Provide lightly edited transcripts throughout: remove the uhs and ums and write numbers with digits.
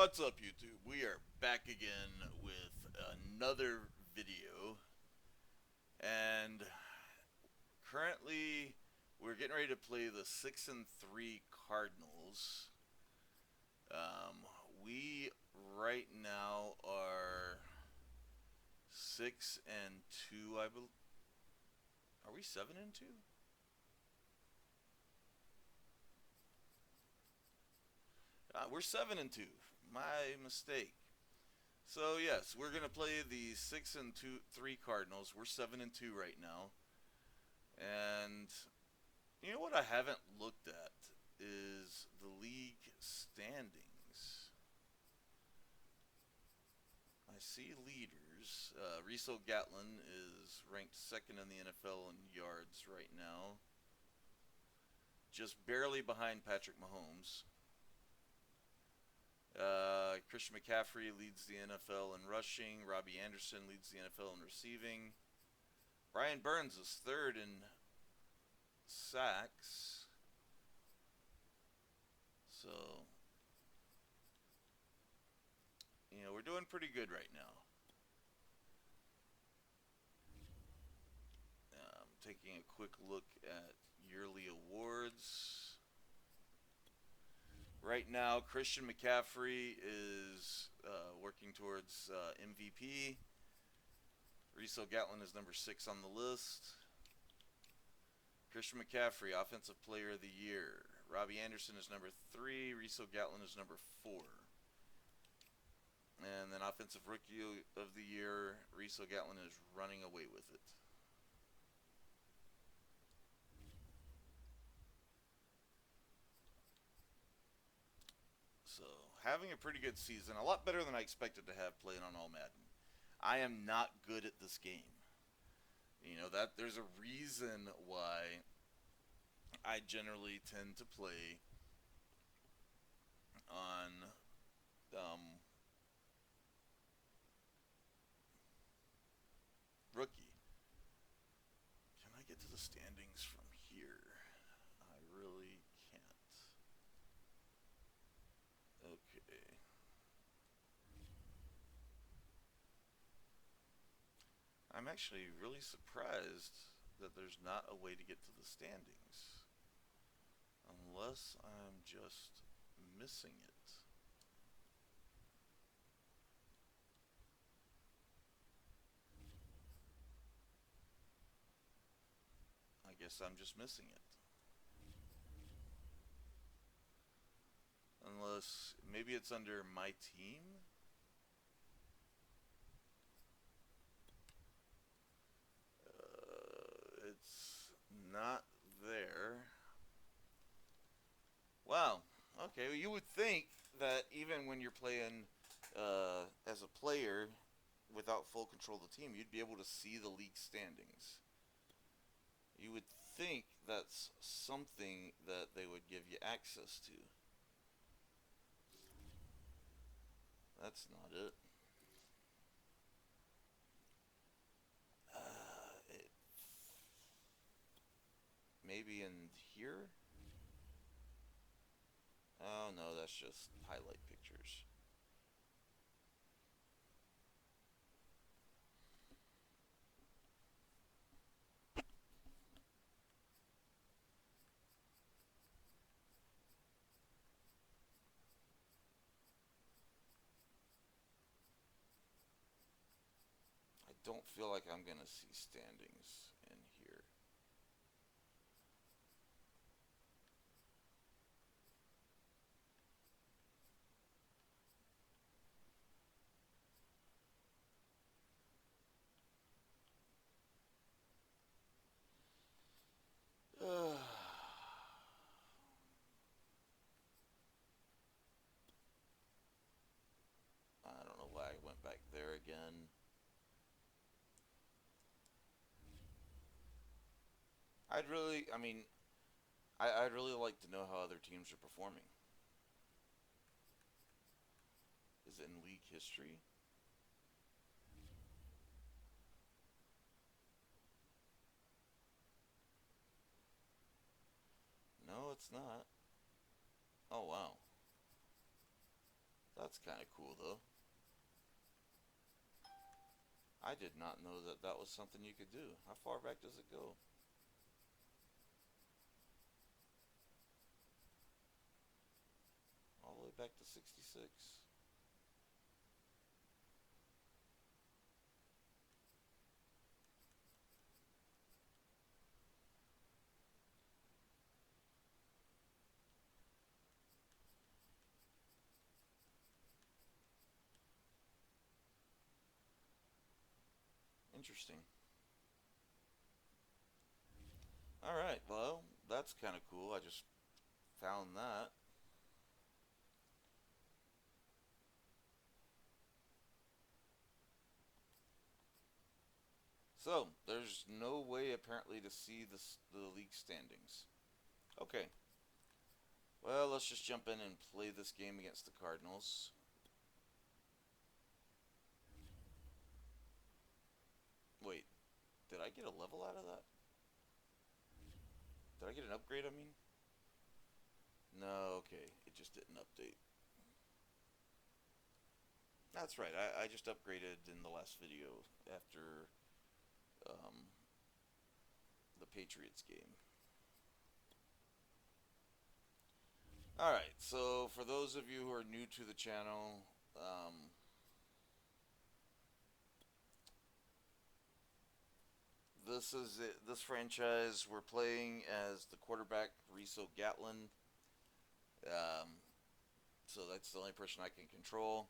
What's up, YouTube? We are back again with another video, and currently we're getting ready to play the 6-3 Cardinals. Um, we right now are 6-2. I believe. Are we 7-2? We're 7-2. My mistake. So yes, we're gonna play the 6-2-3 Cardinals. We're 7-2 right now, and you know what I haven't looked at is the league standings. I see leaders. Reese O'Gatlin is ranked second in the NFL in yards right now, just barely behind Patrick Mahomes. Christian McCaffrey leads the NFL in rushing. Robbie Anderson leads the NFL in receiving. Brian Burns is third in sacks. So, we're doing pretty good right now. Taking a quick look at yearly awards. Right now, Christian McCaffrey is working towards MVP. Reese O'Gatlin is number 6 on the list. Christian McCaffrey, Offensive Player of the Year. Robbie Anderson is number 3. Reese O'Gatlin is number 4. And then Offensive Rookie of the Year, Reese O'Gatlin is running away with it. So, having a pretty good season. A lot better than I expected to have playing on All Madden. I am not good at this game. That there's a reason why I generally tend to play on rookie. Can I get to the standings from here? I really can't. Okay. I'm actually really surprised that there's not a way to get to the standings. Unless I'm just missing it. I guess I'm just missing it. Unless maybe it's under my team. It's not there. Wow. Okay. Well, you would think that even when you're playing as a player without full control of the team, you'd be able to see the league standings. You would think that's something that they would give you access to. That's not it. It maybe in here? Oh no, that's just highlight pictures. I don't feel like I'm gonna see standings in here. I don't know why I went back there again. I mean, I'd really like to know how other teams are performing. Is it in league history? No, it's not. Oh, wow. That's kind of cool, though. I did not know that that was something you could do. How far back does it go? All the way back to 66. Interesting. Alright, well, that's kind of cool. I just found that. So, there's no way apparently to see the league standings. Okay, well, let's just jump in and play this game against the Cardinals. Wait, did I get a level out of that? Did I get an upgrade, I mean? No, okay, it just didn't update. That's right, I just upgraded in the last video after um, the Patriots game. Alright, so for those of you who are new to the channel, this is it. This franchise, we're playing as the quarterback, Reese O'Gatlin. So that's the only person I can control.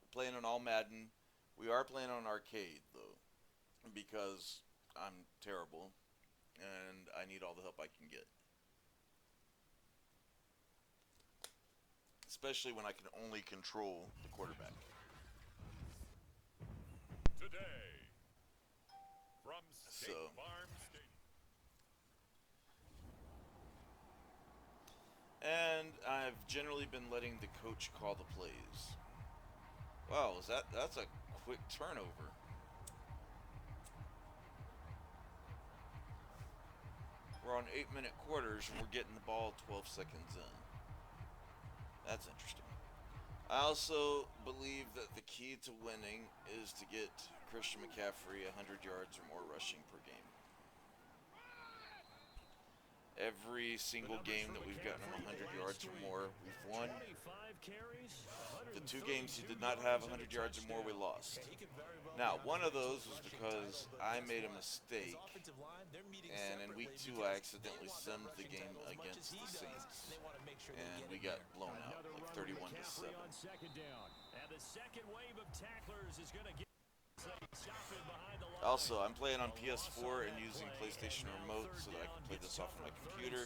We're playing on all Madden. We are playing on arcade, though, because I'm terrible, and I need all the help I can get. Especially when I can only control the quarterback. Today, from State Farm Stadium. And I've generally been letting the coach call the plays. Wow, that's a quick turnover. We're on 8-minute quarters and we're getting the ball 12 seconds in. That's interesting. I also believe that the key to winning is to get Christian McCaffrey 100 yards or more rushing per game. Every single game that we've gotten him 100 yards or more, we've won. The 2 games he did not have 100 yards or more, we lost. Now, one of those was because I made a mistake, and in week 2 I accidentally sent the game against the Saints, and we got blown out, like 31-7. Also, I'm playing on PS4 and using PlayStation Remote so that I can play this off of my computer,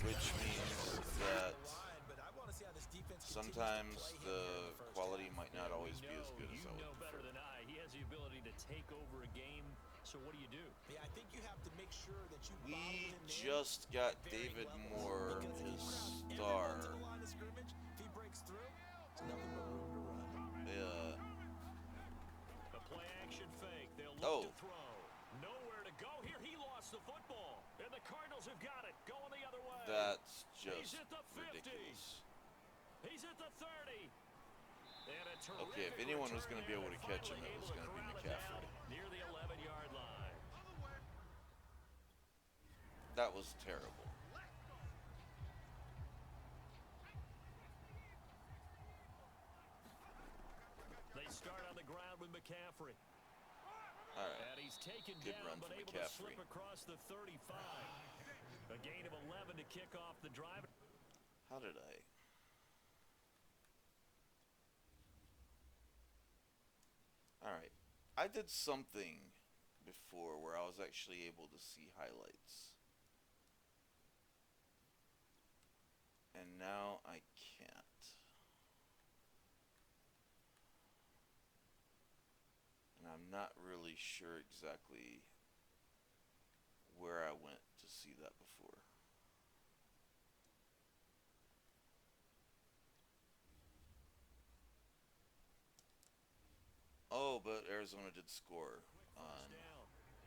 which means that sometimes the quality might not always be as good as I would prefer. He has the ability to take over a game. So what do you do? Yeah, I think you have to make sure that you We just got David Moore, his star. If he breaks through, it's nothing but room to run. Yeah. A play action fake. They'll Oh. look to throw. Nowhere to go here. He lost the football. And the Cardinals have got it. Going the other way. That's just He's at the 50. ridiculous. He's at the 30. Okay, if anyone was going to be able to catch him, it was going to be McCaffrey. Near the 11-yard line. That was terrible. They start on the ground with McCaffrey. All right. And he's taken Good down, run but for able to McCaffrey. slip across the 35. A gain of 11 to kick off the drive. How did I? All right. I did something before where I was actually able to see highlights. And now I can't. And I'm not really sure exactly where I went to see that before. Oh, but Arizona did score on.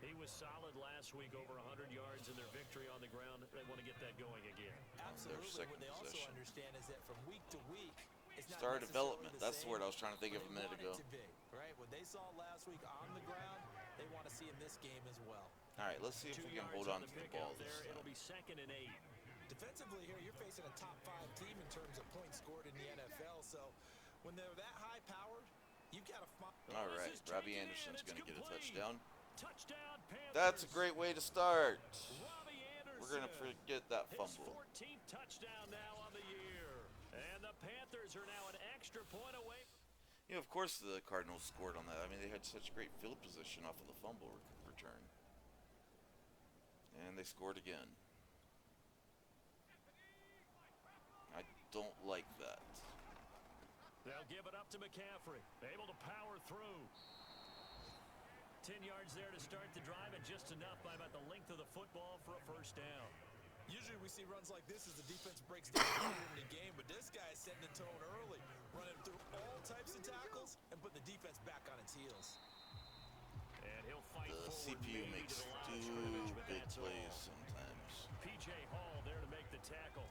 He was solid last week, over 100 yards in their victory on the ground. They want to get that going again. On their Absolutely. second What they also possession. understand is that from week to week, it's not Star necessarily development. the That's the same, word I was trying to think but of a they minute want ago. it to be, right? What they saw last week on the ground, they want to see in this game as well. All right, let's see if 2 we can yards hold on on the to the pickup ball this there. It'll time. be 2nd and 8. Defensively here, you're facing a top 5 team in terms of points scored in the NFL. So when they're that high powered, you've got to find. All This right, is Robbie taken in. Anderson's It's going to get a complete. touchdown. Touchdown, Panthers. That's a great way to start. Robbie Anderson. We're going to forget that His fumble. 14th touchdown now on the year. And the Panthers are now an extra point away. You know, of course the Cardinals scored on that. I mean, they had such great field position off of the fumble return. And they scored again. I don't like that. They'll give it up to McCaffrey. Able to power through. 10 yards there to start the drive, and just enough by about the length of the football for a first down. Usually we see runs like this as the defense breaks down later in the game, but this guy is setting the tone early, running through all types of tackles and putting the defense back on its heels. And he'll fight The forward, CPU maybe makes to the line of scrimmage, but stupid that's plays all. sometimes. P.J. Hall there to make the tackle.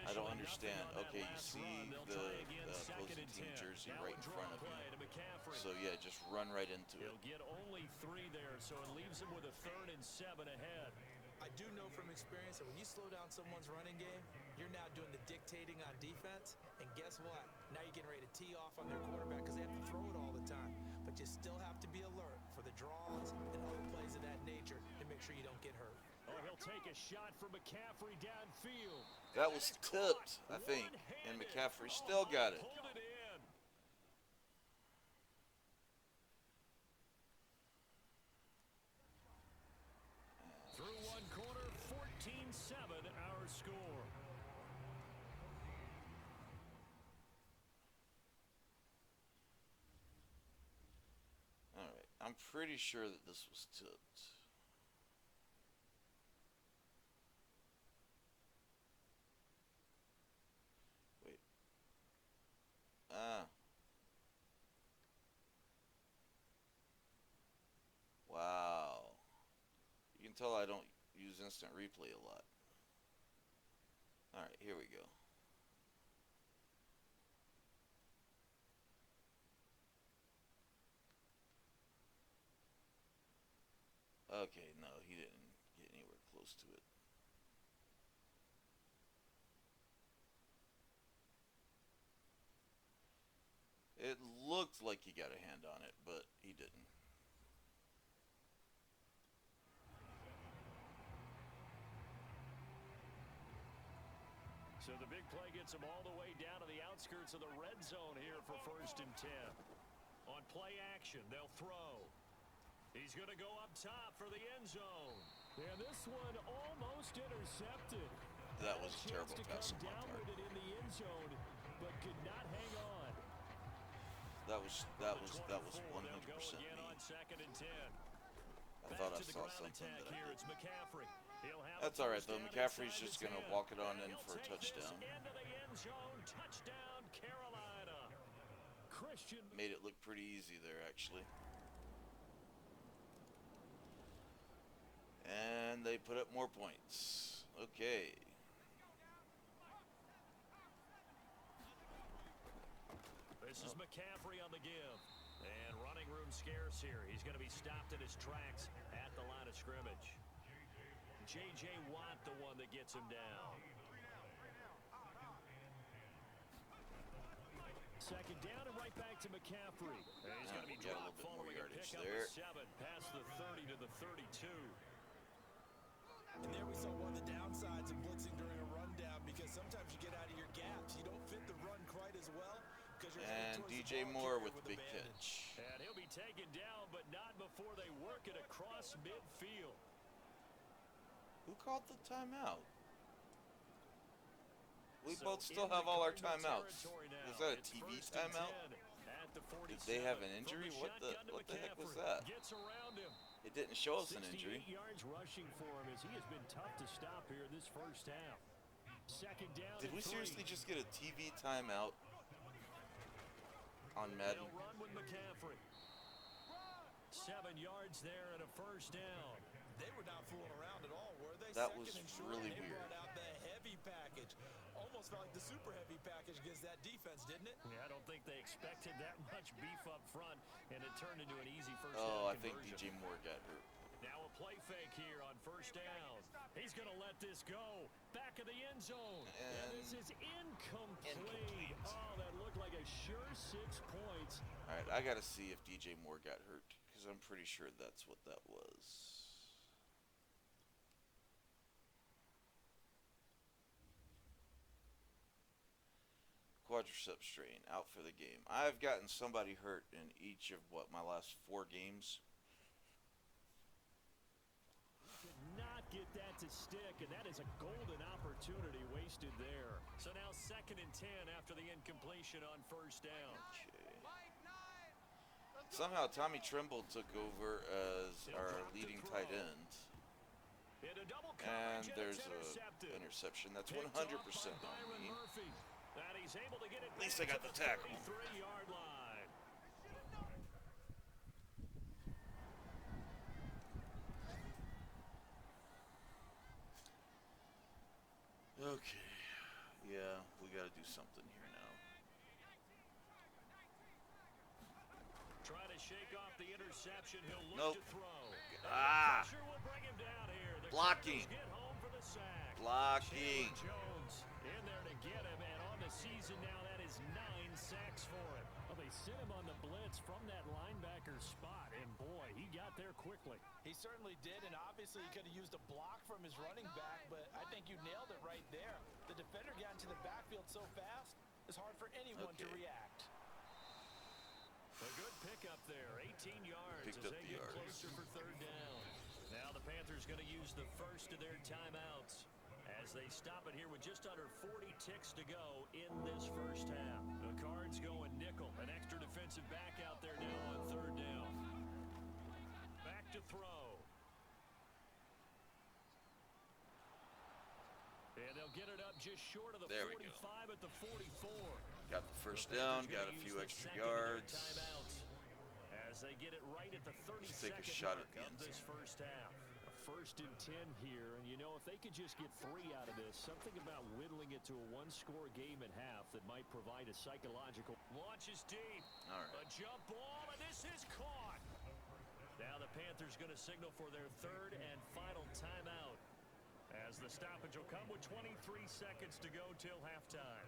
I don't Officially understand. nothing on that Okay, you last see run. They'll the try again, 2nd opposing and team 10. jersey Now right a in draw front of play you. to McCaffrey. So yeah, just run right into it. He'll get only 3 there, so it leaves him with a 3rd and 7 ahead. I do know from experience that when you slow down someone's running game, you're now doing the dictating on defense, and guess what? Now you're getting ready to tee off on their quarterback because they have to throw it all the time. But you still have to be alert for the draws and other plays of that nature to make sure you don't get hurt. Oh, he'll take a shot for McCaffrey downfield. That was tipped, I think, and McCaffrey still got it. Pulled it in. Through one quarter, 14-7 our score. All right, I'm pretty sure that this was tipped. Wait. Wow. You can tell I don't use instant replay a lot. All right, here we go. Okay, no, he didn't get anywhere close to it. It looked like he got a hand on it, but he didn't. So the big play gets him all the way down to the outskirts of the red zone here for 1st and 10. On play action, they'll throw. He's going to go up top for the end zone. And this one almost intercepted. That was a terrible to pass come on my down part. with it in the end zone, but could not hang on. That was 100% They'll go me. again on 2nd and 10. I thought I Back to the saw ground something attack that I here. didn't. It's McCaffrey. He'll have That's a all right first though. down McCaffrey's inside just the gonna 10. walk it on And in he'll for a take this touchdown. into the end zone. Touchdown, Carolina. Christian Made it look pretty easy there, actually. And they put up more points. Okay. This is McCaffrey on the give. And running room scarce here. He's going to be stopped in his tracks at the line of scrimmage. J.J. Watt, the one that gets him down. 2nd down and right back to McCaffrey. And he's going to be Got a dropped little bit more following a yardage pickup there. of 7 past the 30 to the 32. And there we saw one of the downsides of blitzing during a rundown because sometimes you get out of your gaps. You don't fit the run quite as well because you're And heading towards DJ the ball Moore carrier with the big advantage. catch. And he'll be taken down, but not before they work it across midfield. Who called the timeout? We So both still in have the all our Cardinal timeouts. territory now. Was that a It's TV 1st and timeout? 10 at the 47. Did they have an From injury? the What the heck was McCaffrey. that? Gets around him. It didn't show us an 68 injury. yards rushing for him as he has been tough to stop here this first half. 2nd down. Did and we 3. seriously just get a TV timeout on Madden? They'll run with McCaffrey. 7 yards there and a first down. They were not fooling around at all, were they? That 2nd was and short, really they weird. brought out the heavy package. almost felt like the super heavy package against that defense, didn't it? Yeah, I don't think they expected that much beef up front, and it turned into an easy first Oh, down I think conversion. DJ Moore got hurt. Now a play fake here on first down. He's going to let this go. Back of the end zone. And this is incomplete. Oh, that looked like a sure 6 points. All right, I got to see if DJ Moore got hurt because I'm pretty sure that's what that was. Quadricep strain, out for the game. I've gotten somebody hurt in each of, my last 4 games. Could not get that to stick, and that is a golden opportunity wasted there. So now 2nd and 10 after the incompletion on first down. Okay. Somehow Tommy Tremble took over as our leading tight end. And there's an interception. That's 100% on me. At least I got the tackle. 3-yard line. Okay. Yeah, we got to do something here now. Try to shake off the interception. He'll Nope. look to throw. Ah! Pressure will bring him down here. The Blocking. Cardinals get home for the sack. Blocking. Chandler Jones in there to get him, and on the season now, that is 9 sacks for him. Well, they sent him on the blitz from that linebacker spot, and boy, he got there quickly. He certainly did, and obviously he could have used a block from his running back, but I think you nailed it right there. The defender got into the backfield so fast, it's hard for anyone to react. A good pickup there, 18 yards Picked as up they the get yards. closer for 3rd down. Now the Panthers going to use the first of their timeouts as they stop it here with just under 40 ticks to go in this first half. The Cards going nickel, an extra defensive back out there now on 3rd down. Back to throw. And they'll get it up just short of the 45 at the 44. Got the first down, got a few extra yards. As they get it right at the 32nd Let's take a shot at the mark end of this zone. first half. A 1st and 10 here, and you know, if they could just get 3 out of this, something about whittling it to a 1-score game at half that might provide a psychological. Launches deep. All right. A jump ball, and this is caught. Now the Panthers going to signal for their 3rd and final timeout, as the stoppage will come with 23 seconds to go till halftime.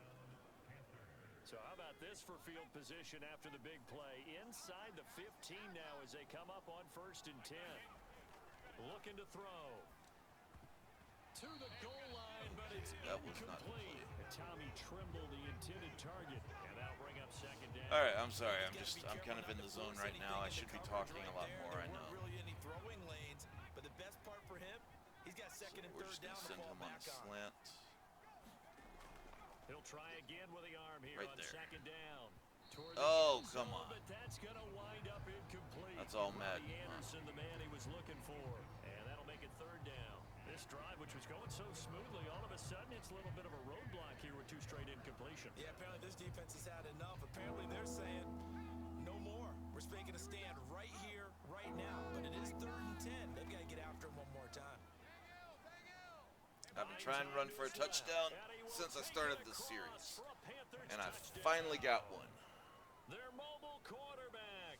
So how about this for field position after the big play? Inside the 15 now as they come up on 1st and 10. Looking to throw. To the goal line, but it's That was not the incomplete. play. And Tommy Tremble, the intended target. And that'll bring up 2nd down. All right, I'm sorry. I'm kind of in the zone right now. I should be talking a lot more, I know. There weren't really any throwing lanes, but the best part for him, he's got 2nd and We're 3rd just down going to to send fall him on back a on. slant. He'll try again with the arm here Right on there. 2nd down. Toward the Oh, end come zone, on. But that's going to wind up incomplete. That's all Robbie Madden, huh? Anderson, the man he was looking for. And that'll make it 3rd down. This drive, which was going so smoothly, all of a sudden it's a little bit of a roadblock here with 2 straight incompletions. Yeah, apparently this defense has had enough. Apparently they're saying, no more. We're making a stand right here, right now. But it is 3rd and 10. They've got to get after him one more time. I've been trying to run for a touchdown since I started this series. And I finally got one. Their mobile quarterback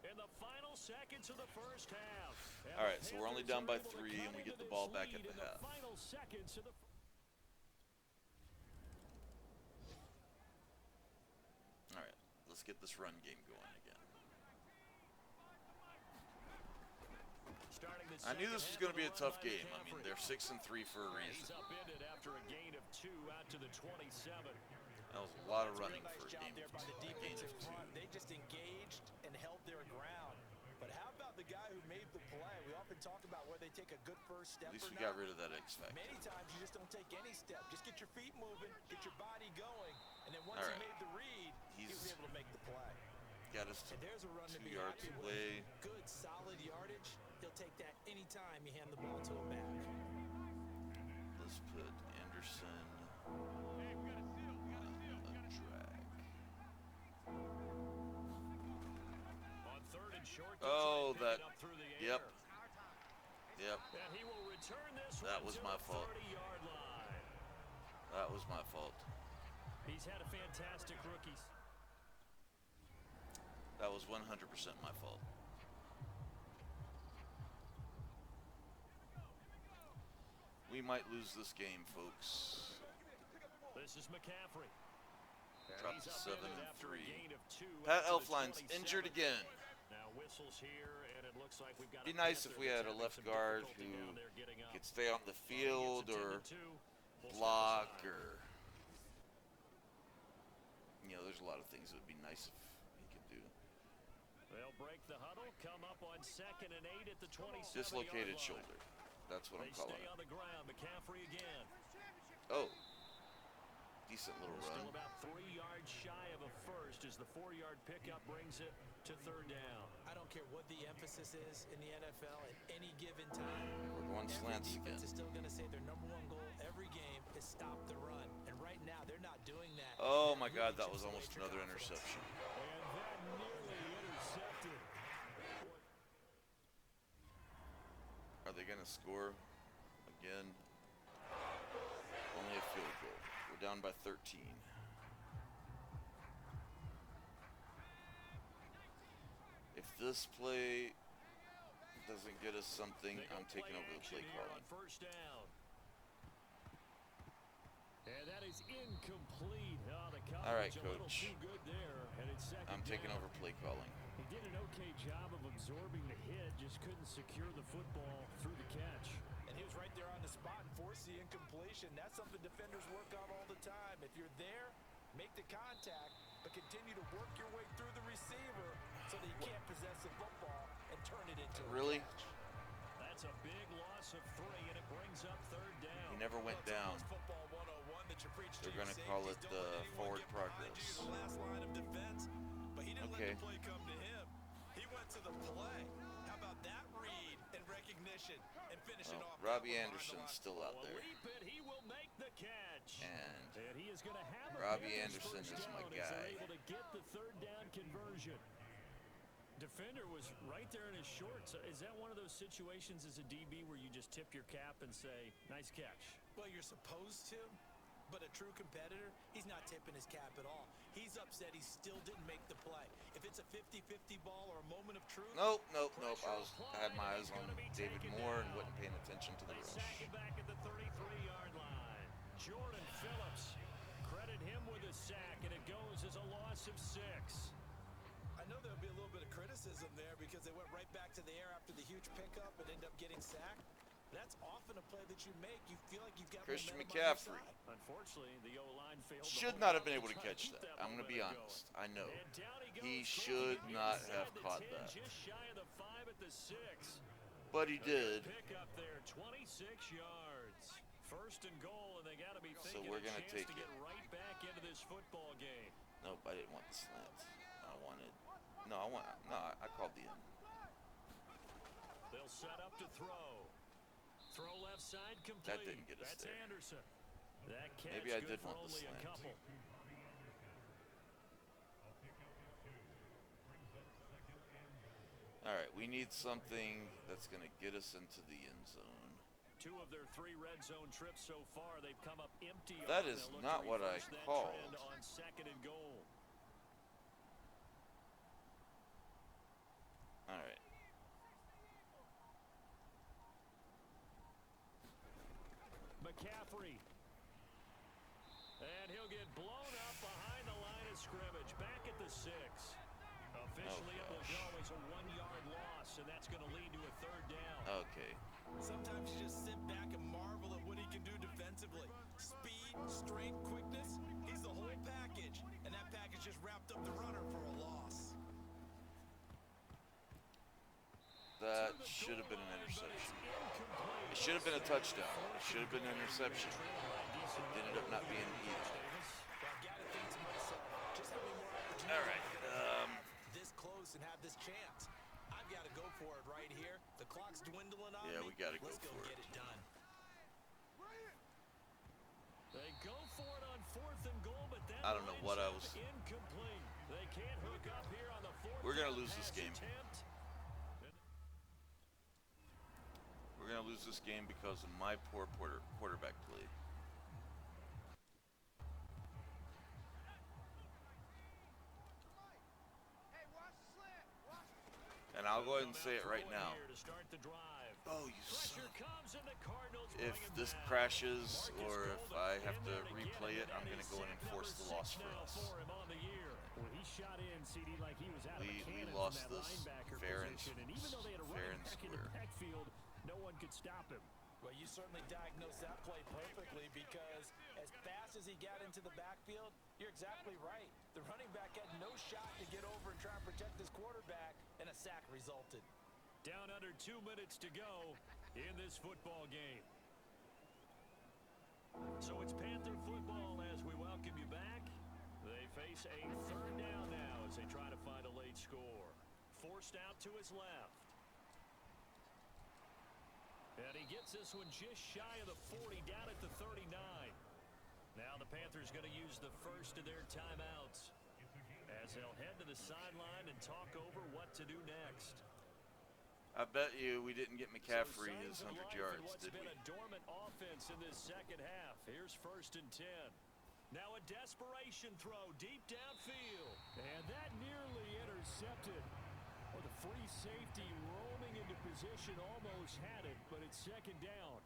in the final seconds of the first half. All right, so we're only down by 3, and we get the ball back at the half. Final seconds of the All right, let's get this run game going again. I knew this was going to be a tough game. I mean, they're 6 and 3 for a He's reason. upended after a gain of 2 out to the 27. That was a lot of running Nice for a job game there by the of 2. defensive front. They just engaged and held their ground. But how about the guy who made the play? We often talk about where they take a good first step. At least or we not. got rid of that X factor. Many times you just don't take any step. Just get your feet moving, get your body going, and then once All he right. made the read, he was able to make the play. Got us to And there's a run to 2 be yards happy away. with. Good, solid yardage. He'll take that anytime you hand the ball to him back. Let's put Anderson on a drag. On 3rd and short. Oh, Detroit that. picking up through the Yep. air. Yep. And he will return this That one was to my the fault. 30-yard line. That was my fault. He's had a fantastic rookie. That was 100% my fault. We might lose this game, folks. This is McCaffrey. Drop He's to up 7 in it and after a 3. gain of 2 Pat after the Elflein's 27. injured again. Now whistles here, and it looks like we've got Be a nice if Panther we had a that's left having some guard difficulty who down there getting up. could stay on the field It's or attended to. We'll step block aside. or, you know, there's a lot of things that would be nice if he could do. They'll break the huddle, come up on 2nd and 8 at the 27-yard Dislocated line. shoulder. That's what I'm They calling stay it. on the ground. McCaffrey again. Oh. Decent little Still run. about 3 yards shy of a first as the 4-yard pickup brings it to 3rd down. I don't care what the emphasis is in the NFL at any given time. We're going slants Every again. defense is still going to say their #1 goal every game is stop the run. And right now, they're not doing that. Oh And my it God, really that was chips away almost at your another confidence. interception. And that nearly intercepted. Are they going to score again? Only a field goal. We're down by 13. If this play doesn't get us something, They go I'm taking over the action play here calling. on 1st down. And that is incomplete. Oh, the coverage All right, a little coach. too good there. And it's 2nd I'm taking down. over play calling. He did an okay job of absorbing the hit, just couldn't secure the football through the catch. And he was right there on the spot and forced the incompletion. That's something defenders work on all the time. If you're there, make the contact, but continue to work your way through the receiver so that you can't possess the football and turn it into Really? a catch. That's a big loss of 3, and it brings up 3rd down. He never went It's down. almost football 101 that you preach to They're your going to call it safeties. Don't let anyone forward get behind progress. you, the last line of defense, but he didn't Okay. let the play come to him. He went to the play. How about that read and recognition and finishing Well, off? Robbie that one behind the Anderson's line. still out A there. leap, and he will make the catch. And he is going to have Robbie a Anderson first is my down as guy. they're able to get the 3rd down conversion. Defender was right there in his shorts. Is that one of those situations as a DB where you just tip your cap and say, nice catch? Well, you're supposed to, but a true competitor, he's not tipping his cap at all. He's upset he still didn't make the play. If it's a 50-50 ball or a moment of truth, Nope. I had my eyes on David Moore and wasn't paying attention to the They rush. sack him back at the 33-yard line. Jordan Phillips, credit him with a sack, and it goes as a loss of 6. I know there'll be a little bit of criticism there because they went right back to the air after the huge pickup and end up getting sacked. That's often a play that you make. You feel like you've got Christian momentum on your McCaffrey. side. Unfortunately, the O-line failed. to Should hold not up have been to able to try catch keep that. I'm going to be momentum honest. going. I know. And down he goes, He throwing should it not inside have the caught 10, that. Just shy of the 5 at the 6. But he did. Pick up there, 26 yards. 1st and goal, and they got to be So thinking we're a gonna chance take to it. get right back into this football game. Nope, I didn't want the slant. I called the end. They'll set up to throw. Throw left side complete. That didn't get us That's there. Anderson. That catch Maybe I good did for want the only a slant. couple. All right, we need something that's going to get us into the end zone. 2 of their 3 red zone trips so far, they've come up empty. That on. is They'll look not to what I reverse that called. trend on 2nd and goal. All right. McCaffrey. And he'll get blown up behind the line of scrimmage. Back at the 6. Officially, it will go as a 1-yard loss, and that's going to lead to a 3rd down. Okay. Sometimes you just sit back and marvel at what he can do defensively. Speed, strength, quickness, he's the whole package. And that package just wrapped up the runner for a loss. That should have been an interception. It should have been a touchdown. It should have been an interception. It ended up not being either. But I've got to think to myself, just how many more opportunities All right, am I gonna have this close and have this chance? I've got to go for it right here. The clock's dwindling on Yeah, me. we gotta go Let's go for get it. it done. They go for it on 4th and goal, but that I don't know what I was- incomplete. They can't hook up here on the 4th. We're gonna down lose this pass game. attempt. We're going to lose this game because of my poor quarterback play. I'll go ahead and say it right now. Oh, you Pressure son. comes and the Cardinals If bring him this down. crashes Marcus or if Golden I in have to there get replay it, and I'm that going to is go in sack and force number the loss 6 for now us. for him on the year. Well, he shot in, CD, like he was out of a We cannon lost from that this linebacker fair and position. And even though they had a fair running and back in the square. backfield, no one could stop him. Well, you certainly diagnosed that play perfectly because as fast as he got into the backfield, you're exactly right. The running back had no shot to get over and try and protect his quarterback, and a sack resulted. Down under 2 minutes to go in this football game. So it's Panther football as we welcome you back. They face a third down now as they try to find a late score. Forced out to his left. And he gets this one just shy of the 40, down at the 39. Now the Panthers going to use the first of their timeouts as they'll head to the sideline and talk over what to do next. I bet you we didn't get McCaffrey his 100 yards, what's did been we? a dormant offense in this second half. Here's 1st and 10. Now a desperation throw deep downfield. And that nearly intercepted. Well, the free safety roaming into position almost had it, but it's 2nd down.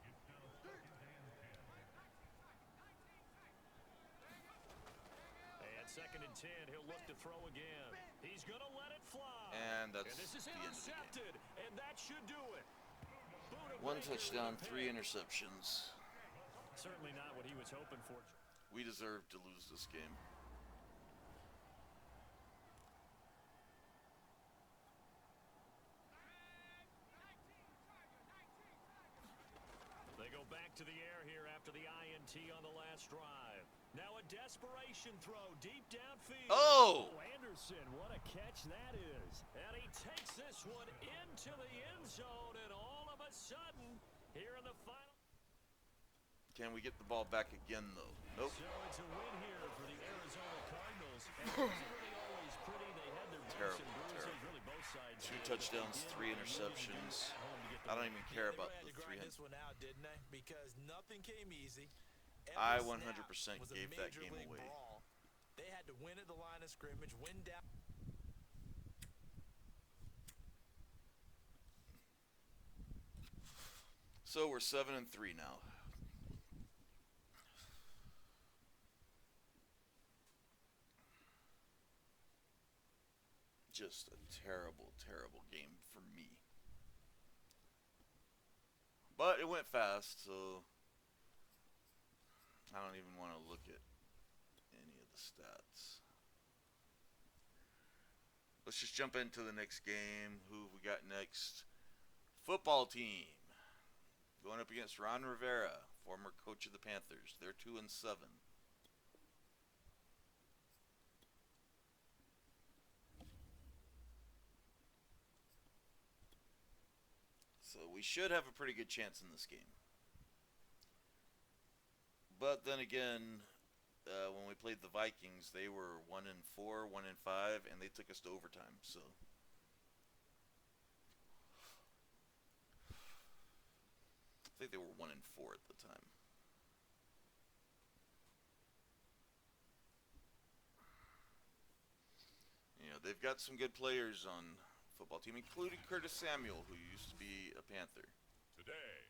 And 2nd and 10, he'll look to throw again. He's going to let it fly. And that's this is the end of the game. intercepted, and that should do it. Buda 1 Baker touchdown, with a 3 pick. interceptions. Certainly not what he was hoping for. We deserve to lose this game. They go back to the air here after the INT on the last drive. Now a desperation throw deep downfield. Oh! Anderson, what a catch that is. And he takes this one into the end zone, and all of a sudden, here in the final. Can we get the ball back again, though? Nope. So it's a win here for the Arizona Cardinals. And it wasn't really always pretty. They had their bumps Terrible, and bruises, terrible. really both sides. 2 touchdowns, 3 interceptions. I don't even care They about had the to grind 300. this one out, didn't they? Because nothing came easy. I Every 100% snap was a gave that major game league away. brawl. They had to win at the line of scrimmage, win down. So we're 7-3 now. Just a terrible, terrible game for me. But it went fast, so I don't even want to look at any of the stats. Let's just jump into the next game. Who we got next? Football team. Going up against Ron Rivera, former coach of the Panthers. They're 2-7. So we should have a pretty good chance in this game. But then again, when we played the Vikings, they were 1-4, 1-5, and they took us to overtime. So I think they were 1-4 at the time. You know, they've got some good players on football team, including Curtis Samuel, who used to be a Panther. Today,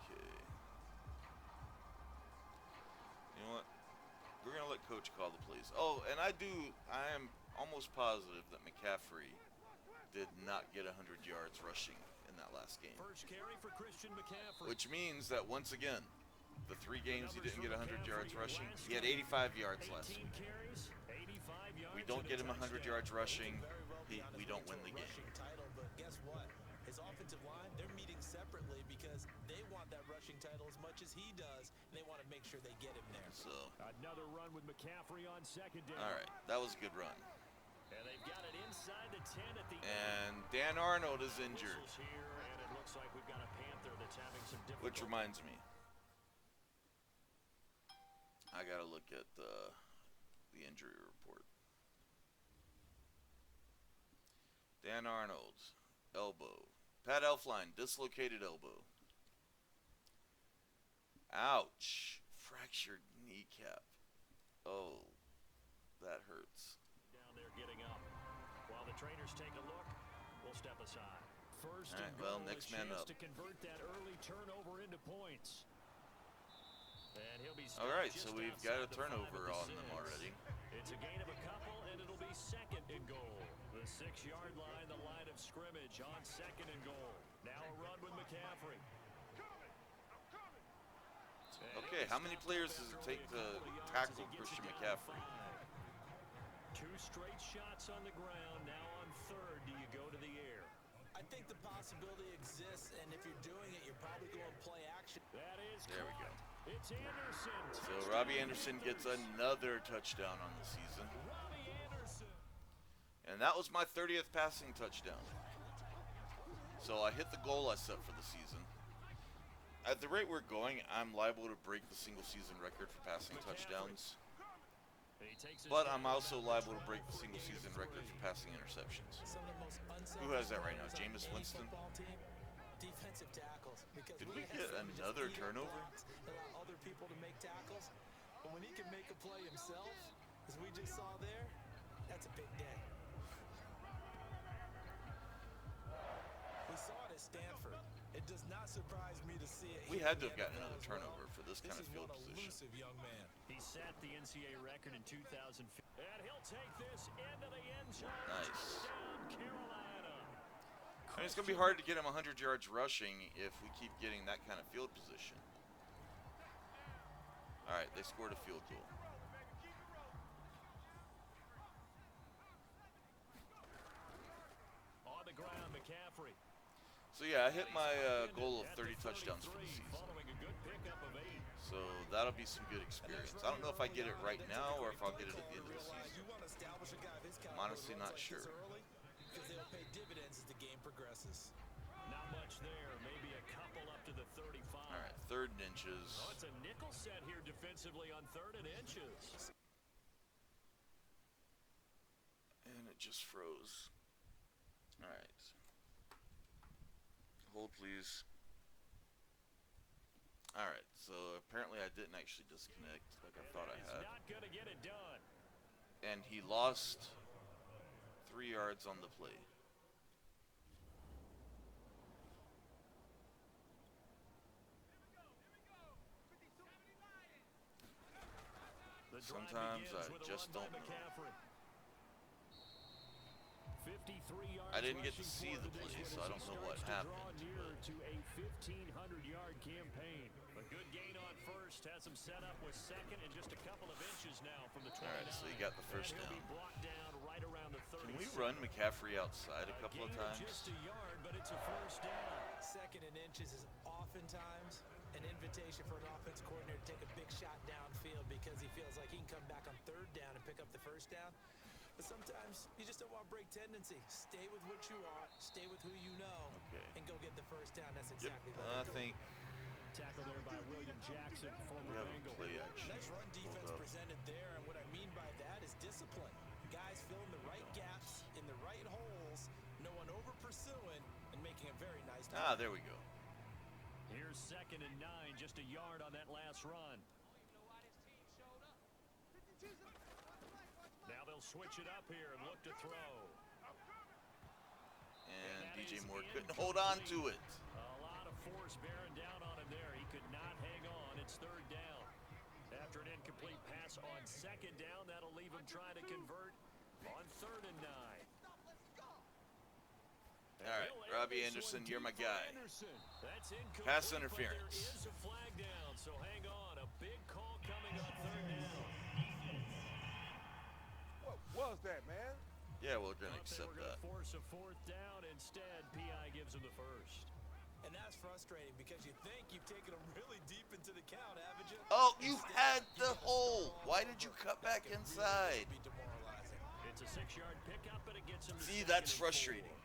Okay. You know what? We're going to let Coach call the plays. Oh, and I am almost positive that McCaffrey did not get 100 yards rushing in that last game. First carry for Christian McCaffrey. Which means that once again, the 3 games he didn't get 100 yards rushing, he had 85 yards last 18 week. carries, 85 yards. We don't and get a him 100 touchdown. yards rushing, Very well be on we his don't way win to the a game. rushing title, but guess what? His offensive line, they're meeting separately because they want that rushing title as much as he does, and they want to make sure they get him there. So, Another run with McCaffrey on 2nd down. all right, that was a good run. And they've got it inside the 10 at the And Dan Arnold is injured, Whistles here, and it looks like we've got a Panther that's having some difficulty. which reminds me, I gotta look at the injury report. Dan Arnold, elbow. Pat Elflein, dislocated elbow. Ouch. Fractured kneecap. Oh, that hurts. Down there getting up. While the trainers take a look, we'll step aside. First All right, and well, goal, next a man chance up. to convert that early turnover into points. And he'll be All right, just so we've got a outside the 5 turnover of the on them 6. already. It's a gain of a couple, and it'll be second and goal. The 6-yard line, the line of scrimmage on second and goal. Now a run with McCaffrey. Okay, how many players does it take to tackle Christian McCaffrey? 2 straight shots on the ground. Now on third, do you go to the air? I think the possibility exists, and if you're doing it, you're probably going to play action. That is There we go. It's Anderson. So Robbie Anderson gets another touchdown on the season. Robbie Anderson. And that was my 30th passing touchdown. So I hit the goal I set for the season. At the rate we're going, I'm liable to break the single season record for passing touchdowns. But I'm also liable to break the single season record for passing interceptions. Some of the most Who has that right now? Jameis Winston? Defensive tackles. Because Did we get another turnover? Allow other people to make tackles. But when he can make a play himself, as we just saw there, that's a big day. We saw it at Stanford. It does not surprise me to see it. We here had in to have the gotten NFL another as well. turnover for this kind of field This is one position. elusive young man. He set the NCAA record in 2015. And he'll take this into the end zone. Nice. Touchdown, Carolina. I mean, it's going to be hard to get him 100 yards rushing if we keep getting that kind of field position. All right, they scored a field goal. On the ground, McCaffrey. So yeah, I hit my goal of 30 touchdowns for the season. Following a good pickup of 8. So that'll be some good experience. I don't know if I get it right now or if I'll get it at the end of the season. You want to establish a guy of his I'm caliber honestly runs not like this sure. early, because they'll pay dividends as the game progresses. Not much there. Maybe a couple up to the 35. All right, 3rd and inches. Oh, it's a nickel set here defensively on 3rd and inches. And it just froze. All right. Hold, please. All right, so apparently I didn't actually disconnect like I thought I had. Not going to get it done. And he lost 3 yards on the play. The drive Sometimes begins I with a just run by don't know. McCaffrey. 53 yards I didn't get to rushing see for the this play, one so I as don't he know what starts to happened, draw nearer but- to a 1,500-yard campaign. A good gain on first has him set up with second and just a couple of inches now from the 29. All right, so he got the first And he'll down. be brought down right around the 30. Can we run McCaffrey outside a couple of Gain times? Just a yard, but it's a first down. 2nd and inches is oftentimes an invitation for an offense coordinator to take a big shot downfield because he feels like he can come back on 3rd down and pick up the first down. But sometimes you just don't want break tendency. Stay with what you are, stay with who you know, Okay. and go get the first down. That's Yep, exactly what I they're doing. think Tackle there by William Jackson, we former have a Bengal. play action. Nice run defense Hold up. presented there, and what I mean by that is discipline. Guys filling the right gaps in the right holes, no one over pursuing, and making a very nice Ah, there we go. Here's 2nd and 9, just a yard on that last run. Now they'll switch it up here and look to throw. And that DJ is Moore couldn't hold on to it. A lot of force bearing down on him there. He could not hang on. It's 3rd down. After an incomplete pass on 2nd down, that'll leave him trying to convert on 3rd and 9. All right, Robbie Anderson, you're my guy. That's incomplete, Pass but interference. there is a flag down, so hang on. A big call coming on 3rd down. What was that, man? Yeah, we're going to Thought they accept were gonna that. force a 4th down. Instead, PI gives him the first. And that's frustrating because you think you've taken them really deep into the count, haven't you? Oh, you Instead, had you the just hole. throw Why all did you over. cut back That could inside? Really be demoralizing. It's a 6-yard pickup, but it gets him to See, 2nd that's and 4. frustrating.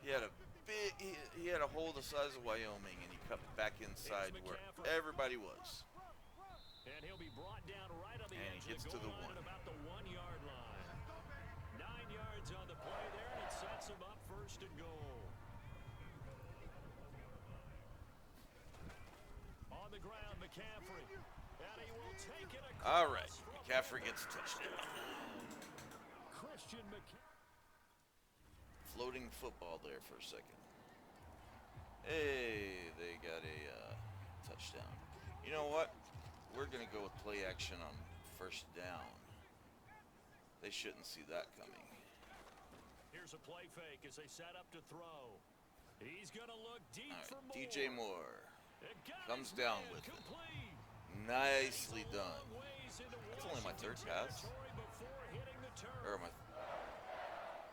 He had a big, he had a hole the size of Wyoming, and he cut back inside where everybody was. And he'll be brought down right on the And edge he gets of the to goal the line 1. at about the 1-yard line. 9 yards on the play there, and it sets him up 1st and goal. On the ground, McCaffrey. Out he will take it across. All right, McCaffrey gets a touchdown. Christian McCaffrey. Floating football there for a second. Hey, they got a touchdown. You know what? We're going to go with play action on first down. They shouldn't see that coming. Here's a play fake as they set up to throw. He's going to look deep All for right, more. DJ Moore It got comes his down man with it. complete. Nicely He's a done. long ways into That's only my third Washington pass. territory before hitting the turf. Or my...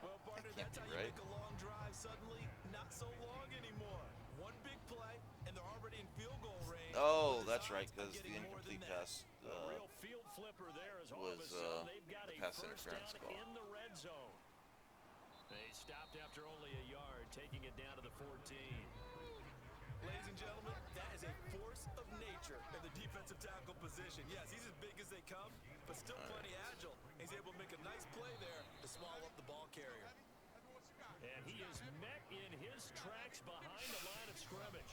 Well, partner, can't that's be how you right. make a long drive suddenly not so long anymore. One big play, and they're already in field goal range. Oh, with the that's right, odds of because the getting more than incomplete that. pass A real field flipper there as all of a was sudden they've got a a pass first interference down call. in the red zone. They stopped after only a yard, taking it down to the 14. Ladies and gentlemen, that is a force of nature in the defensive tackle position. Yes, he's as big as they come, but still plenty agile. He's able to make a nice play there to swallow up the ball carrier. And he is met in his tracks behind the line of scrimmage.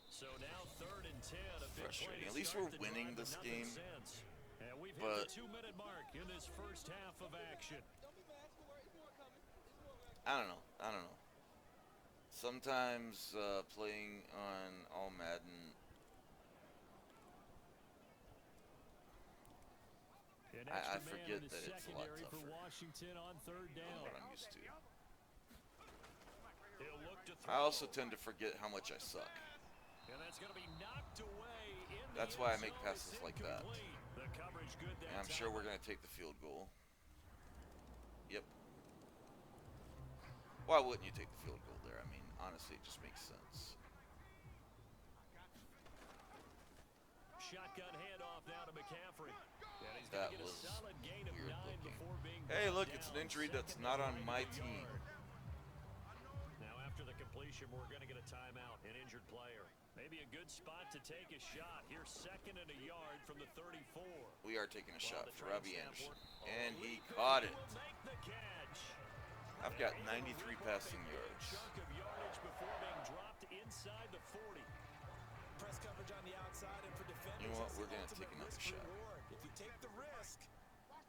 So now 3rd and 10. A big Frustrating. play to At least start we're the winning drive, this but nothing game. since. And we've But- hit the 2-minute mark in this first half of action. I don't know. Sometimes playing on all Madden, An I extra man forget in the that it's a lot secondary for tougher Washington on 3rd than down. what I'm used to. He'll look to throw. I also tend to forget how much I suck. And that's going to be knocked away in the That's why I end make zone. passes It's like that. incomplete. The coverage good that And I'm time. sure we're going to take the field goal. Yep. Why wouldn't you take the field goal there? I mean, honestly, it just makes sense. Shotgun handoff now to McCaffrey. And he's That going to get a was solid gain of weird 9 looking. before being Hey, brought look, it's an down. injury that's Second not and on 9 my to the team. yard. Now after the completion, we're going to get a timeout, an injured player. Maybe a good spot to take a shot. Here, 2nd and a yard from the 34. We are taking a shot While the for train Robbie snap Anderson. work- And he Lee caught it. will make the catch. I've got And he'll 93 rip off a passing big yards. chunk of yardage before being dropped inside the 40. Press coverage on the outside, and for defenders, You know what? that's We're the gonna ultimate take another risk shot. reward. If you take the risk,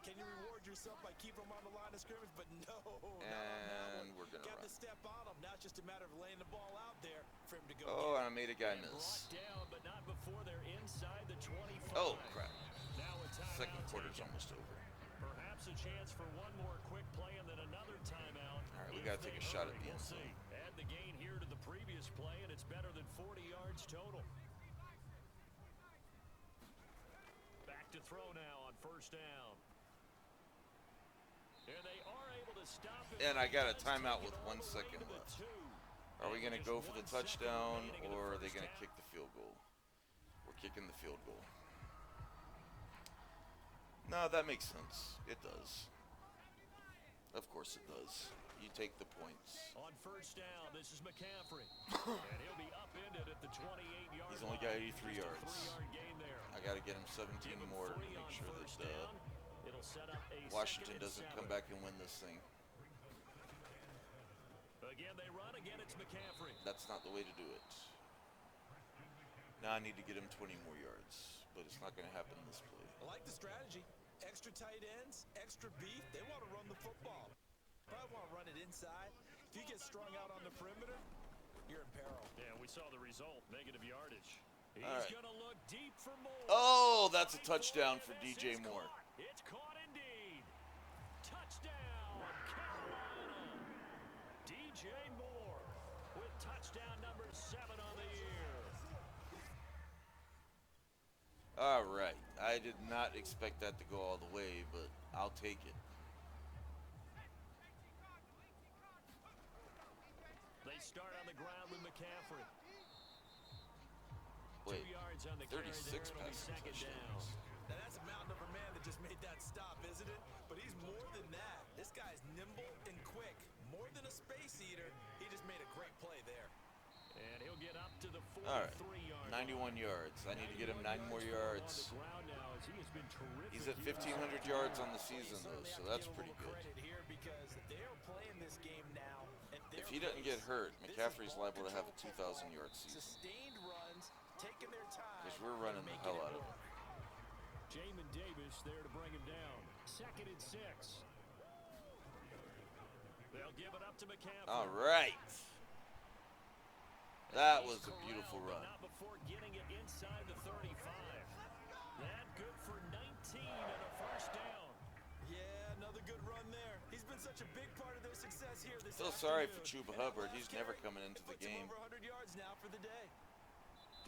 can you reward yourself by keeping them on the line of scrimmage? But no, not on that And one. we're going to Got run. to step on him. Now it's just a matter of laying the ball out there for him to go Oh, get. and I made a guy And miss. brought down, but not before they're inside the 25. Oh, crap. Now a timeout Second quarter's taken. almost over. Perhaps a chance for one more quick play and then another timeout. All right, we if gotta they take a shot at hurry. the end We'll zone. see. Add the gain here to the previous play, and it's better than 40 yards total. Back to throw now on 1st down. And they are able to stop it. And I got a Does timeout take it with all 1 the way second to the left. 2. Are we And going to just go for the 1 second touchdown, remaining in the or are they first going to half. kick the field goal? We're kicking the field goal. No, that makes sense. It does. Of course it does. You take the points. On 1st down, this is McCaffrey. And he'll be upended at the 28-yard He's only got line. 83 Just a yards. 3-yard gain there. I got to get him 17 Give him more to 3 make on sure first that down. It'll set up a Washington 2nd and doesn't 7. come back and win this thing. Again, they run. Again, it's McCaffrey. That's not the way to do it. Now I need to get him 20 more yards, but it's not going to happen this play. I like the strategy. Extra tight ends, extra beef. They want to run the football. Probably want to run it inside. If you get strung out on the perimeter, you're in peril. Yeah, we saw the result. Negative yardage. He's All right. going to look deep for more. Oh, that's a touchdown for DJ Moore. It's caught indeed. Touchdown, Carolina. DJ Moore with touchdown number 7 on the year. All right. I did not expect that to go all the way, but I'll take it. They start on the ground with McCaffrey. Wait, 2 yards on the carry 36 there. It'll be passing 2nd down. touchdowns. Now that's a mountain of a man that just made that stop, isn't it? But he's more than that. This guy's nimble and quick. More than a space eater. He just made a great play there. And he'll get up to the 43-yard All right, 91 yards. I need to get him 9 more yards. He's at 1,500 yards on the season, though, so that's pretty good. Here because they're playing this game now. And If he doesn't get hurt, McCaffrey's liable to have a 2,000-yard season. Sustained runs taking their time. Because we're running the hell out of it. Jamin Davis there to bring him down. 2nd and 6. They'll give it up to McCaffrey. All right. That was a beautiful run. Not before getting it inside the 35. That good for 19 and a first down. Yeah, another good run there. He's been such a big part of their success here this Feel sorry for Chuba Hubbard. He's never coming into the game. Over 100 yards now for the day.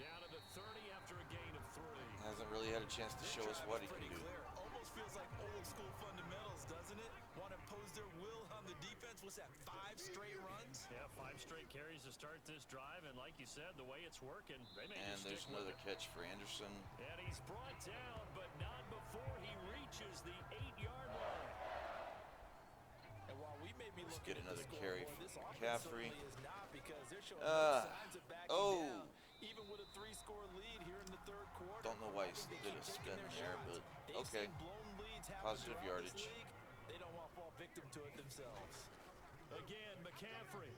Down to the 30 after a gain of 3. Hasn't really had a chance to show us what he can do. Clear. Almost feels like old school fundamentals, doesn't it? Want to impose their will on the defense. What's that, 5 straight runs? Yeah, 5 straight carries to start this drive, and like you said, the way it's working, they may And just there's stick with another it. catch for Anderson. And he's brought down, but not before he reaches the 8-yard line. And while we may be Let's looking get at another the carry scoreboard, from this offense McCaffrey. certainly is not, because they're showing no signs of backing down. Even with a 3-score lead here in the third quarter. Don't know why he They did a keep spin taking there, their but shots. They've okay. seen blown leads happen Positive throughout this yardage. league. They don't want to fall victim to it themselves. Again, McCaffrey.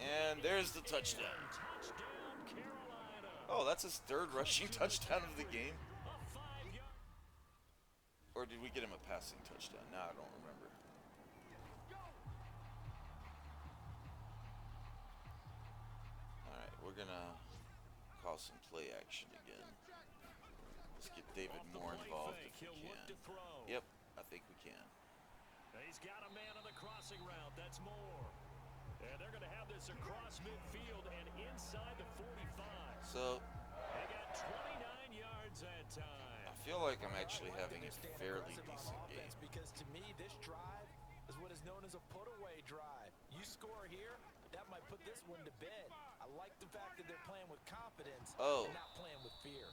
And there's the touchdown. Touchdown, Carolina. Oh, that's his 3rd rushing touchdown of the game. A 5-yard. Or did we get him a passing touchdown? Now I don't remember. Alright, we're going to call some play action again. Let's get David Off the Moore play involved fake, if we he'll look can. to throw. Yep, I think we can. He's got a man on the crossing route. That's Moore. And they're going to have this across midfield and inside the 45. So, They got 29 yards that time. I feel like I'm actually having a They're staying fairly aggressive on decent game. offense, because to me, this drive is what is known as a put-away drive. You score here, that might put this one to bed. I like the fact that they're playing with confidence Oh. and not playing with fear.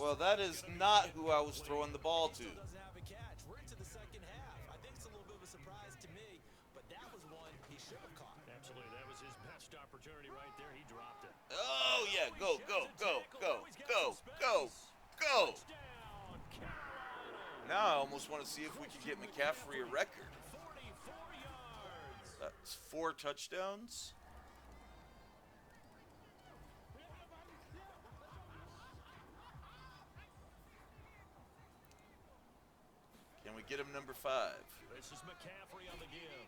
Well, that is not who I was throwing the ball to. Still doesn't have a catch. We're into the second half. I think it's a little bit of a surprise to me, but that was one he should have caught. Absolutely. That was his best opportunity right there. He dropped it. Oh, yeah, go, go, go, go, go, go, go. Touchdown, Carolina. Now I almost want to see if we can get McCaffrey a record. 44 yards. That's 4 touchdowns. Can we get him number 5? This is McCaffrey on the give.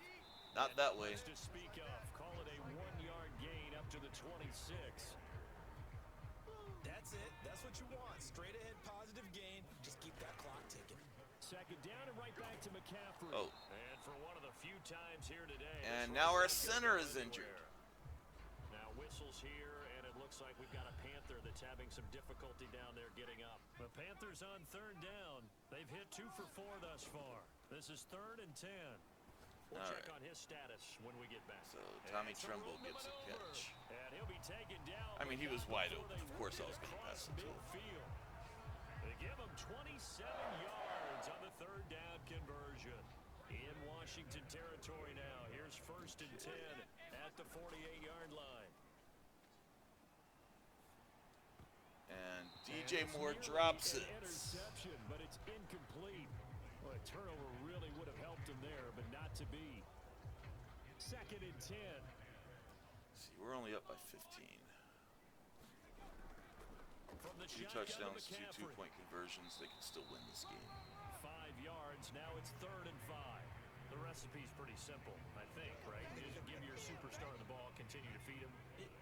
Not that way. To speak of, call it a 1-yard gain up to the 26. That's it. That's what you want. Straight ahead, positive gain. Just keep that clock ticking. 2nd down and right back to McCaffrey. Oh. And for one of the few times here today. And this now our running back center can is go injured. anywhere. Now whistles here, and it looks like we've got a Panther that's having some difficulty down there getting up. The Panthers on 3rd down. They've hit 2 for 4 thus far. This is 3rd and 10. We'll All check right. on his status when we get back. So Tommy And it's a Tremble movement gets a over. catch. And he'll be taken down. I mean, he was but wide before open. they Of course I work was it gonna across pass it to him. midfield. They give him 27 yards on the 3rd down conversion. In Washington territory now. Here's 1st and 10 at the 48-yard line. And DJ Moore drops it. Interception, but it's incomplete. Well, a turnover really would have helped him there, but not to be. 2nd and 10. See, we're only up by 15. From the 2 shotgun to touchdowns, 2 McCaffrey. two-point conversions. They can still win this game. 5 yards. Now it's 3rd and 5. The recipe's pretty simple, I think, right? Just give your superstar the ball, continue to feed him.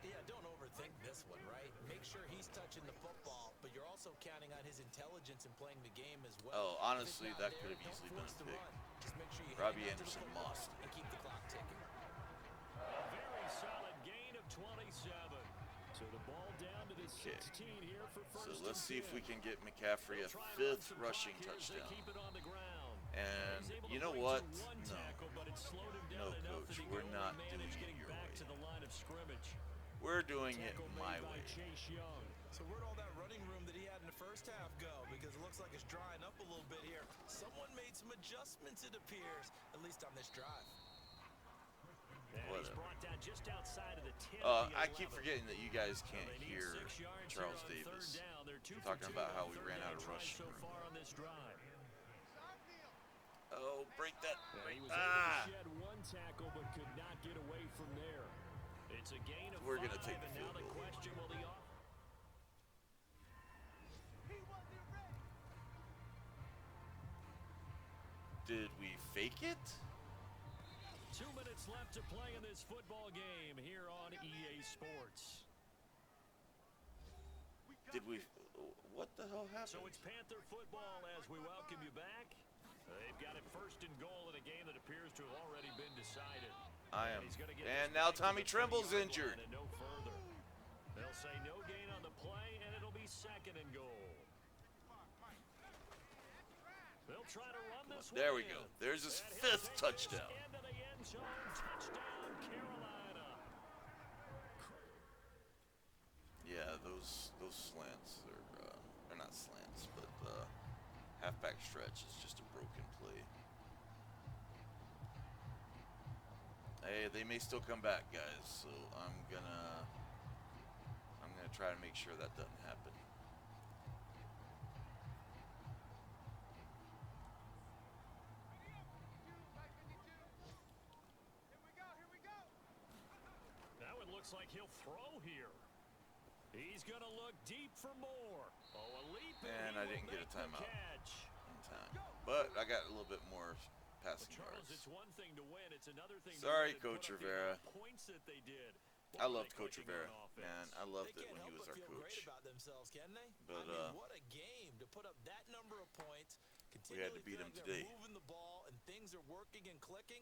Yeah, don't overthink this one, right? Make sure he's touching the football, but you're also counting on his intelligence in playing the game as well. Oh, honestly, If it's that not could there, have easily don't been a force the pick. run. Just make sure you Robbie hang on to the Anderson football lost. and keep the clock ticking. A very solid gain of 27. So the ball down to the 16 here for 1st So let's and see if 10. we can get McCaffrey a They'll try and run 5th some rushing clock here as they touchdown. keep it on the ground. And He's able you to know break what? through one No. tackle, but it slowed him No, down enough Coach, that he we're could not only doing manage it getting your back way. to the line of scrimmage. We're doing it Tackle my made by way. Chase Young. So where'd all that running room that he had in the first half go? Because it looks like it's drying up a little bit here. Someone made some adjustments, it appears, at least on this drive. And he's Whatever. brought down just outside of the 10. of the I keep 11. forgetting that you guys Well, can't they need hear 6 yards Charles here on 3rd Davis. down. They're 2 for talking 2 about on how we third ran down out of tries rush so room. far on this drive. Oh, break that. He was Ah! able to shed 1 tackle, but could not get away from there. It's a gain of We're 5, gonna take the and now field the goal. question will Did we fake it? 2 minutes left to play in this football game here on EA Sports. Did we? What the hell happened? So it's Panther football as we welcome you back. They've got it first and goal in a game that appears to have already been decided. And now Tommy Tremble's injured. And no further. They'll say no gain on the play, and it'll be second and goal. They'll try to run this one. There we go. There's his fifth touchdown. Into the end zone. Touchdown, Carolina. Yeah, those slants are they're not slants, but halfback stretch is just a broken play. Hey, they may still come back, guys. So I'm gonna try to make sure that doesn't happen. Now it looks like he'll throw here. He's going to look deep for more. Oh, a leap. And I didn't get a timeout Catch. in time. But I got a little bit more passing Charles, yards. it's one thing to win. It's another thing Sorry, to Coach put up Rivera. the points that they did. I loved Coach Rivera. Man, I loved it when he was our They can't help but feel coach. great about themselves, can they? But, I mean, what a game to put up that number of points. We had to beat feel them like today. they're moving the ball and things are working and clicking.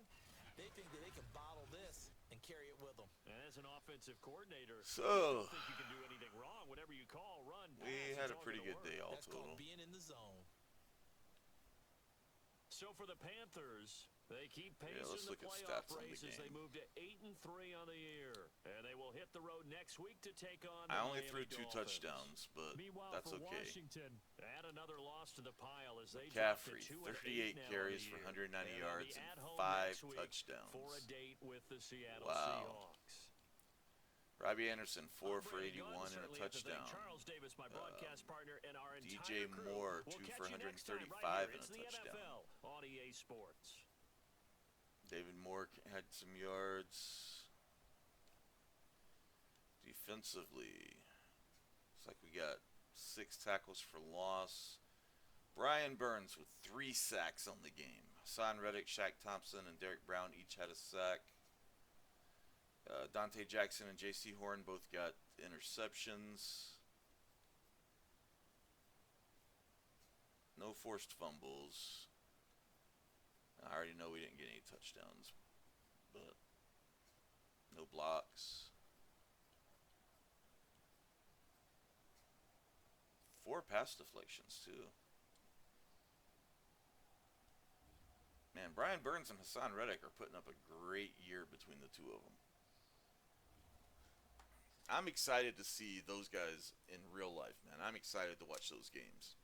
They think that they can bottle this and carry it with them. And as an offensive coordinator, So, you don't think you can do anything wrong. Whatever you call, run, pass, we had it's a all pretty gonna good work. day all That's total. called being in the zone. So for the Panthers, they keep pace let's in the look at playoff stats on the race as they game. move to 8-3 on the year, and they will hit the road next week to take on the I only Miami threw 2 Dolphins. touchdowns, but Meanwhile, that's for okay. Washington, add another loss to the pile as they drop to McCaffrey, 2-8 38 now carries on for the year. 190 And yards they'll be and at home 5 next week touchdowns. for a date with the Seattle Wow. Seahawks. Robbie Anderson, 4 for Brady 81 Gunn, and a certainly have to thank touchdown. Charles Davis, my broadcast partner, and our DJ entire crew. Moore, We'll 2 catch for you next time 135 right and a here. It's the touchdown. NFL on EA Sports. David Moore had some yards. Defensively, looks like we got 6 tackles for loss. Brian Burns with 3 sacks on the game. Hassan Reddick, Shaq Thompson, and Derek Brown each had a sack. Dante Jackson and J.C. Horn both got interceptions. No forced fumbles. I already know we didn't get any touchdowns, but no blocks. 4 pass deflections, too. Man, Brian Burns and Hassan Reddick are putting up a great year between the two of them. I'm excited to see those guys in real life, man. I'm excited to watch those games.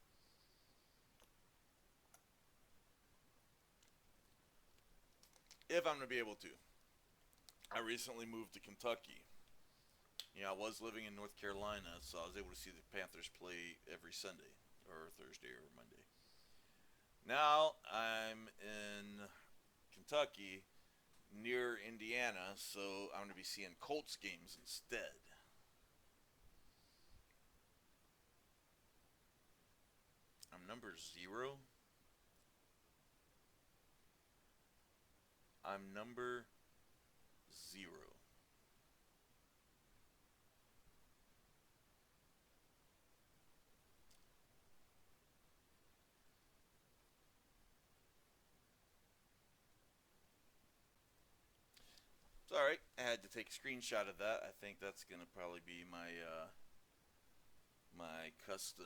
If I'm going to be able to. I recently moved to Kentucky. You know, I was living in North Carolina, so I was able to see the Panthers play every Sunday, or Thursday, or Monday. Now, I'm in Kentucky, near Indiana, so I'm going to be seeing Colts games instead. I'm number 0. I'm number 0. It's alright. I had to take a screenshot of that. I think that's going to probably be my my custom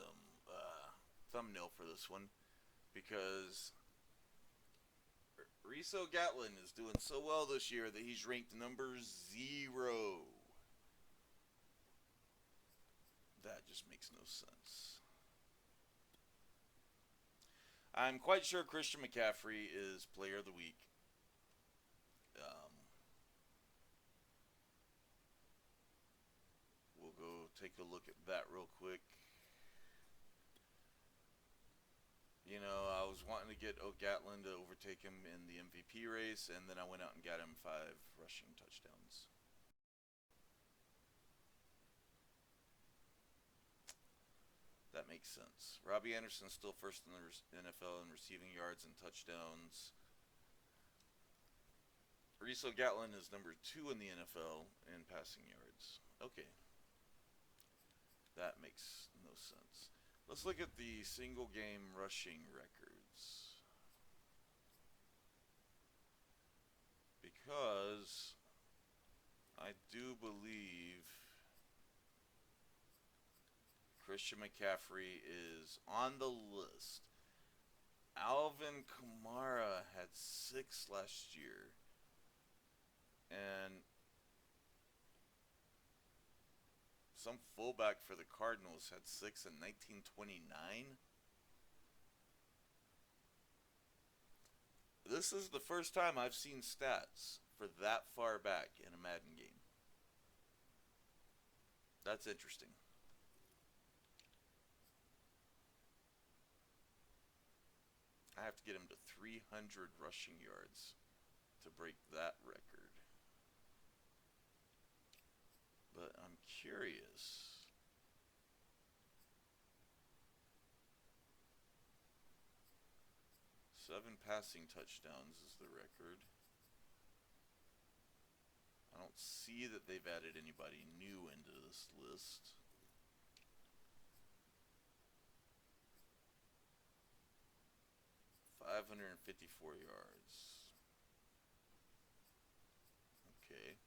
thumbnail for this one, because Reese O'Gatlin is doing so well this year that he's ranked number 0. That just makes no sense. I'm quite sure Christian McCaffrey is Player of the Week. We'll go take a look at that real quick. You know, I was wanting to get O'Gatlin to overtake him in the MVP race, and then I went out and got him 5 rushing touchdowns. That makes makes sense. Robbie Anderson's still first in the NFL in receiving yards and touchdowns. Reese O'Gatlin is number 2 in the NFL in passing yards. Okay. That makes no sense. Let's look at the single game rushing records. Because I do believe Christian McCaffrey is on the list. Alvin Kamara had 6 last year. And some fullback for the Cardinals had 6 in 1929. This is the first time I've seen stats for that far back in a Madden game. That's interesting. I have to get him to 300 rushing yards to break that record. But I'm curious. Seven passing touchdowns is the record. I don't see that they've added anybody new into this list. $554 yards. Okay.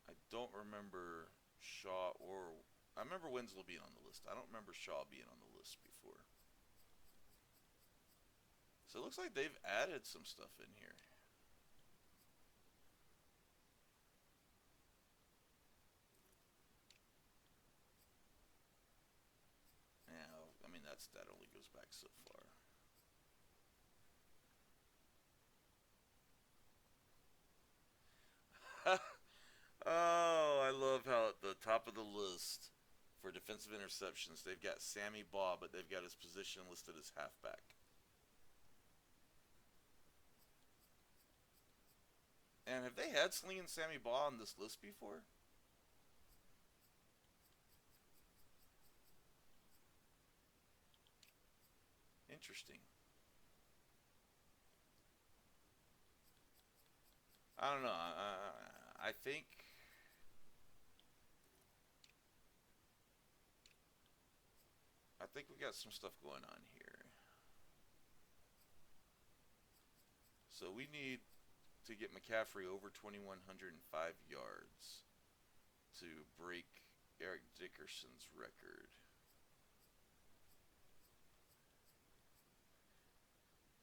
I don't remember Shaw or... I remember Winslow being on the list. I don't remember Shaw being on the list before. So it looks like they've added some stuff in here. Yeah, I mean, that only goes back so far. Oh, I love how at the top of the list for defensive interceptions, they've got Sammy Baugh, but they've got his position listed as halfback. And have they had Sling and Sammy Baugh on this list before? Interesting. I don't know. I think we got some stuff going on here. So we need to get McCaffrey over 2,105 yards to break Eric Dickerson's record.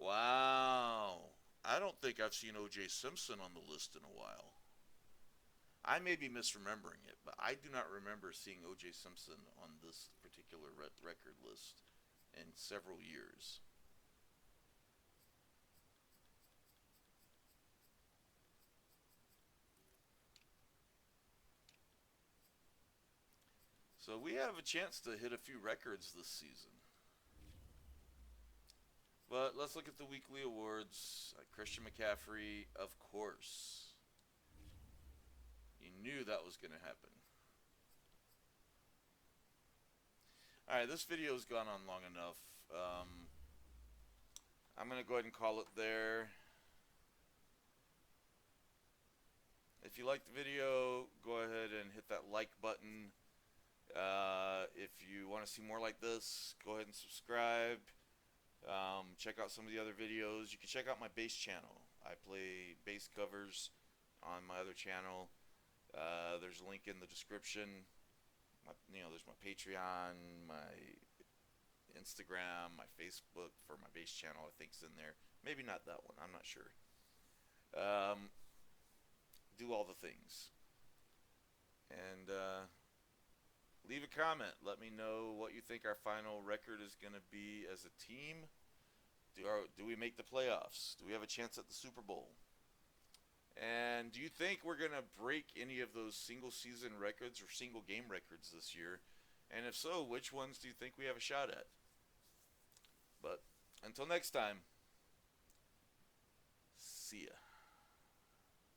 Wow. I don't think I've seen O.J. Simpson on the list in a while. I may be misremembering it, but I do not remember seeing O.J. Simpson on this particular record list in several years. So we have a chance to hit a few records this season. But let's look at the weekly awards. Christian McCaffrey, of course. You knew that was going to happen. Alright, this video has gone on long enough. I'm going to go ahead and call it there. If you liked the video, go ahead and hit that like button. If you want to see more like this, go ahead and subscribe. Check out some of the other videos. You can check out my bass channel. I play bass covers on my other channel. There's a link in the description. There's my Patreon, my Instagram, my Facebook for my bass channel. I think's in there. Maybe not that one. I'm not sure. Do all the things. And leave a comment. Let me know what you think our final record is going to be as a team. Do we make the playoffs? Do we have a chance at the Super Bowl? And do you think we're going to break any of those single season records or single game records this year? And if so, which ones do you think we have a shot at? Till next time.